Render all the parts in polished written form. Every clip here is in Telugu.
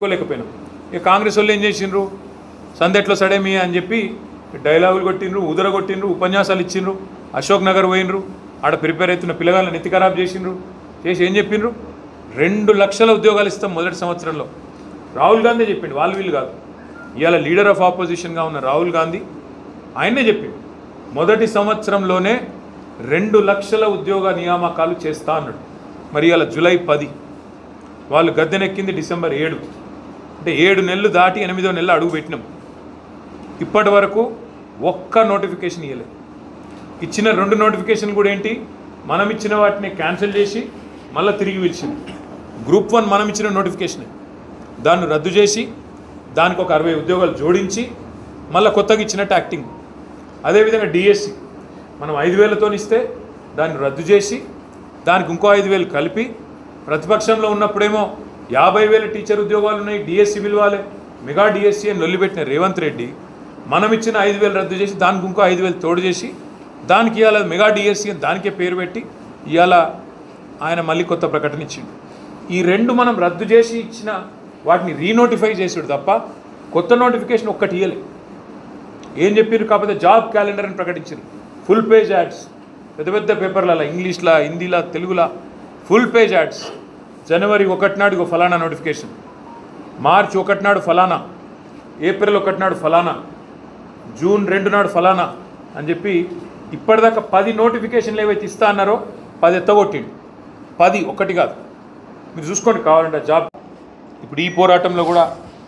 లేకపోయినాం. ఇక కాంగ్రెస్ వాళ్ళు ఏం చేసిండ్రు, సందెట్లో సడేమి అని చెప్పి డైలాగులు కొట్టిండ్రు, ఉదర కొట్టిండ్రు, ఉపన్యాసాలు ఇచ్చిండ్రు, అశోక్ నగర్ పోయినరు, ఆడ ప్రిపేర్ అవుతున్న పిల్లగాళ్ళని నెత్తి ఖరాబ్ చేసిండ్రు. చేసి ఏం చెప్పిండ్రు, 2 లక్షల ఉద్యోగాలు ఇస్తాం మొదటి సంవత్సరంలో. రాహుల్ గాంధీ చెప్పిండు, వాళ్ళు వీళ్ళు కాదు. ఇవాళ లీడర్ ఆఫ్ ఆపోజిషన్గా ఉన్న రాహుల్ గాంధీ ఆయనే చెప్పిండు, మొదటి సంవత్సరంలోనే 2 లక్షల ఉద్యోగ నియామకాలు చేస్తా అన్నాడు. మరి ఇవాళ జూలై 10, వాళ్ళు గద్దెనెక్కింది డిసెంబర్ 7. అంటే 7 నెలలు దాటి 8వ నెల అడుగు పెట్టినాం. ఇప్పటి వరకు ఒక్క నోటిఫికేషన్ ఇవ్వలేదు. ఇచ్చిన 2 నోటిఫికేషన్ కూడా ఏంటి, మనం ఇచ్చిన వాటిని క్యాన్సిల్ చేసి మళ్ళీ తిరిగి పిలిచింది. గ్రూప్ 1 మనం ఇచ్చిన నోటిఫికేషన్, దాన్ని రద్దు చేసి దానికి ఒక 60 ఉద్యోగాలు జోడించి మళ్ళీ కొత్తగా ఇచ్చినట్టు యాక్టింగ్. అదేవిధంగా డిఎస్సి మనం 5,000తో ఇస్తే దాన్ని రద్దు చేసి దానికి ఇంకో 5,000 కలిపి, ప్రతిపక్షంలో ఉన్నప్పుడేమో 50,000 టీచర్ ఉద్యోగాలు ఉన్నాయి, డిఎస్సి పిలవాలి, మెగా డిఎస్సి అని లొల్లిపెట్టిన రేవంత్ రెడ్డి మనం ఇచ్చిన 5,000 రద్దు చేసి దానికి ఇంకో 5,000 తోడు చేసి దానికి ఇవాళ మెగా డిఎస్సి అని దానికే పేరు పెట్టి ఇవాళ ఆయన మళ్ళీ కొత్త ప్రకటన ఇచ్చిండు. ఈ 2 మనం రద్దు చేసి ఇచ్చిన వాటిని రీనోటిఫై చేసాడు తప్ప కొత్త నోటిఫికేషన్ ఒక్కటి ఇవ్వలే. ఏం చెప్పారు, కాకపోతే జాబ్ క్యాలెండర్ అని ప్రకటించారు. ఫుల్ పేజ్ యాడ్స్, పెద్ద పెద్ద పేపర్లలో, ఇంగ్లీష్లో, హిందీలో, తెలుగులో ఫుల్ పేజ్ యాడ్స్. జనవరి 1 నాడు ఒక ఫలానా నోటిఫికేషన్, మార్చి 1 నాడు ఫలానా, ఏప్రిల్ 1 నాడు ఫలానా, జూన్ 2 నాడు ఫలానా అని చెప్పి ఇప్పటిదాకా 10 నోటిఫికేషన్లు ఏవైతే ఇస్తా అన్నారో 10 ఎత్తగొట్టిండు. 10 ఒకటి కాదు, మీరు చూసుకోండి కావాలంటే జాబ్. ఇప్పుడు ఈ పోరాటంలో కూడా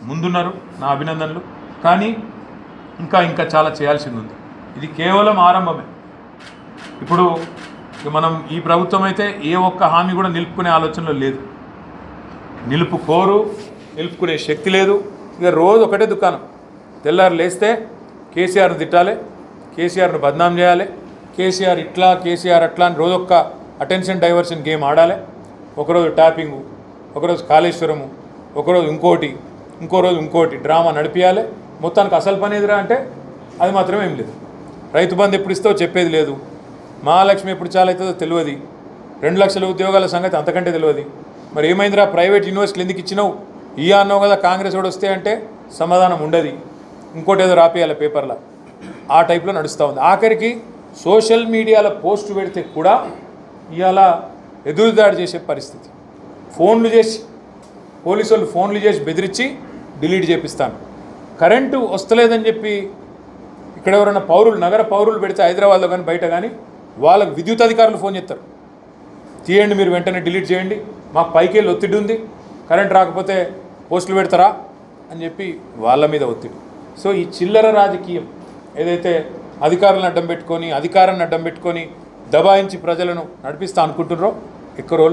ముందున్నారు, నా అభినందనలు. కానీ ఇంకా చాలా చేయాల్సింది ఉంది. ఇది కేవలం ఆరంభమే. ఇప్పుడు మనం ఈ ప్రభుత్వం అయితే ఏ ఒక్క హామీ కూడా నిలుపుకునే ఆలోచనలో లేదు, నిలుపుకునే శక్తి లేదు. ఇక రోజు ఒకటే దుకాణం, తెల్లారు లేస్తే కేసీఆర్ను తిట్టాలి, కేసీఆర్ను బద్నాం చేయాలి, కేసీఆర్ ఇట్లా, కేసీఆర్ అట్లా అని రోజొక్క అటెన్షన్ డైవర్షన్ గేమ్ ఆడాలి. ఒకరోజు ట్యాపింగు, ఒకరోజు కాళేశ్వరము, ఒకరోజు ఇంకో రోజు ఇంకోటి డ్రామా నడిపించాలి. మొత్తానికి అసలు పని ఎదురా అంటే అది మాత్రం ఏం లేదు. రైతు బంధు ఎప్పుడు ఇస్తావో చెప్పేది లేదు, మహాలక్ష్మి ఎప్పుడు చాలా అవుతుందో తెలియదు, 2 లక్షల ఉద్యోగాల సంగతి అంతకంటే తెలియదు. మరి ఏమైందిరా, ప్రైవేట్ యూనివర్సిటీలు ఎందుకు ఇచ్చినావు, అన్నావు కదా కాంగ్రెస్ వాడు వస్తే అంటే సమాధానం ఉండదు, ఇంకోటి ఏదో రాపియాలి పేపర్లో, ఆ టైప్లో నడుస్తూ ఉంది. ఆఖరికి సోషల్ మీడియాలో పోస్టు పెడితే కూడా ఇవాళ ఎదురుదాడి చేసే పరిస్థితి. ఫోన్లు చేసి, పోలీసు వాళ్ళు ఫోన్లు చేసి బెదిరించి డిలీట్ చేపిస్తాను. కరెంటు వస్తలేదని చెప్పి ఇక్కడ ఎవరైనా నగర పౌరులు పెడితే హైదరాబాద్లో కానీ బయట కానీ వాళ్ళకు విద్యుత్ అధికారులు ఫోన్ చేస్తారు, తీయండి మీరు వెంటనే డిలీట్ చేయండి, మాకు పైకి వెళ్ళి ఒత్తిడి ఉంది, కరెంట్ రాకపోతే పోస్టులు పెడతారా అని చెప్పి వాళ్ళ మీద ఒత్తిడి. సో ఈ చిల్లర రాజకీయం ఏదైతే అధికారాన్ని అడ్డం పెట్టుకొని దబాయించి ప్రజలను నడిపిస్తా అనుకుంటున్నారో ఎక్కువ రోజులు